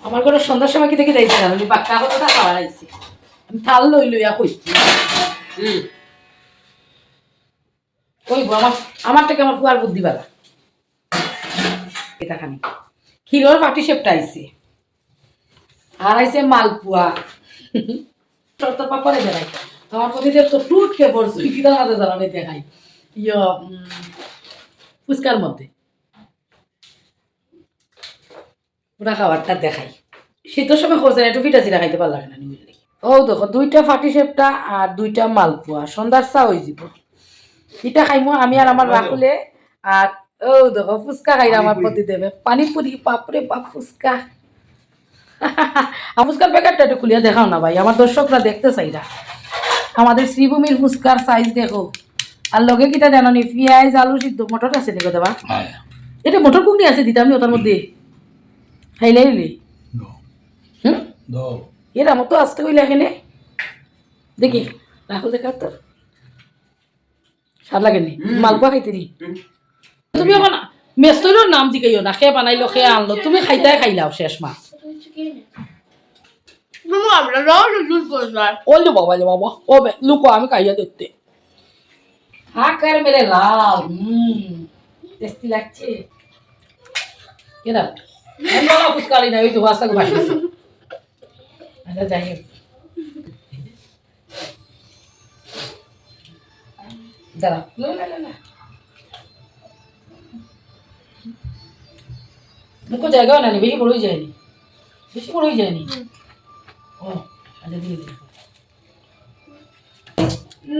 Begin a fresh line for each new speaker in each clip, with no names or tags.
আমার ঘরে সন্ধ্যার সময় কি দেখে যাইছি না আমি বাক্কা কথাটা খাওয়া আইছি আমি থাল লইয়া কইছি কইব আমার থেকে আমার ফুয়ার বুদ্ধি বালা এটা খানি ক্ষীরের পাটি সেপটা আইছে আর আইছে মালপুয়া তোর পাপড়ে দেখাই তোমার প্রতিদেব তো ফ্রুট কে পড়ছো কিটার মাঝে জ্বালানি দেখাই ফুচকার মধ্যে ওটা খাবারটা দেখাই শীতের সময় খোঁজে একটু পিঠা চিরা খাইতে পারলাম না নিউলি ও দেখো 2টা ফাটি সেপটা আর 2টা মালপুয়া সন্ধ্যার চা হয়ে যাব পিঠা খাইমো আমি আর আমার রাখলে আর ও দেখো ফুচকা খাই আমার প্রতিদেবে পানিপুরি বাপরে বাপ ফুচকা ফুচকার প্যাকেটটা একটু খুলিয়া দেখাও না ভাই আমার দর্শকরা দেখতে চাই না আমাদের শ্রীভূমির ফুচকার সাইজ দেখো আর লগে কিটা জানো নি পেঁয়াজ আলু সিদ্ধ মটর আছে দেখো দেবা এটা মটর ঘুগনি আছে দিতে আমি ওটার মধ্যে খাইলে এরা মতো আসতে হইলে এখানে দেখি রাখো দেখা তোর স্বাদ লাগেনি মালপোয়া খাইতে নি তুমি এখন মেস্তইলোর নাম দিকেইও না খেয়ে বানাইলো খেয়ে আনলো তুমি খাইতে খাইলাও শেষ মাস ওলো বাবা বাবা ও লুকো আমি খাইয়া দেখতে হাকার মেরে লাল টেস্টি লাগছে কেনা আমি ফুচকালি না ওই তো ভাষা ভাসিয়েছি আচ্ছা যাই হোক দাঁড়া না মুখো জায়গাও না বেশি বড়ই যায়নি ও আচ্ছা দিয়ে দিই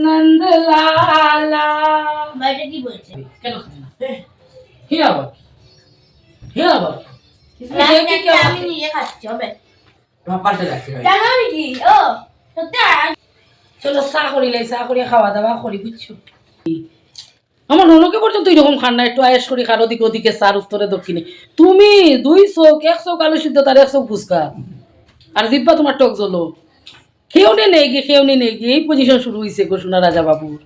নন্দলালা বাইরে কি বলছে কেন খাবে না হিয়া বাবা
আমি নিয়ে খাচ্ছি হবে
পাল্টে যাচ্ছে
জানো কি ও সত্যি
চলো চা করি খাওয়া দাওয়া করি বুঝছো আমার ননকে পর্যন্ত এরকম খান না একটু আয়েস করি খার ওদিকে চার উত্তরে দক্ষিণে তুমি 2 চোখ 1 চোখ আলু সিদ্ধ তার 1 চোখ ফুচকা আর জিব্বা তোমার টক জ্বলো খেউনি নেই গিয়ে এই পজিশন শুরু হয়েছে গো সোনা রাজা বাবুর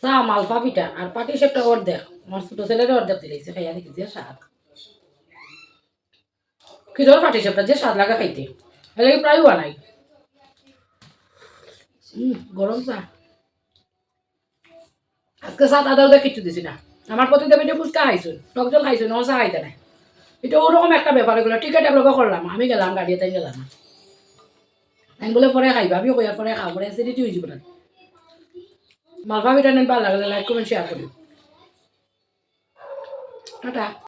চা মালপা পিঠা আর পাটি সেপটা অর্ধেক আমার ছোট ছেলের অর্ধেক দিলেছে খাইয়া দেখি যে স্বাদ কি ধর পাটি সেপটা যে স্বাদ লাগা খাইতে এলে প্রায় বানাই গরম চা আজকে সাত আদা উদা কিচ্ছু দিছি না আমার প্রতিদেব এটা ফুচকা খাইছো টক জল খাইছো না চা খাইতে নাই এটা ওরকম একটা ব্যাপার এগুলো টিকিট একলগে করলাম আমি গেলাম গাড়িতে গেলাম না আমি বলে পরে খাইবা আমিও কইয়ার পরে খাবো পরে অ্যাসিডিটি হয়ে যাবে না মালপা পিঠা নেন ভালো লাগলে লাইক কমেন্ট শেয়ার করি টাটা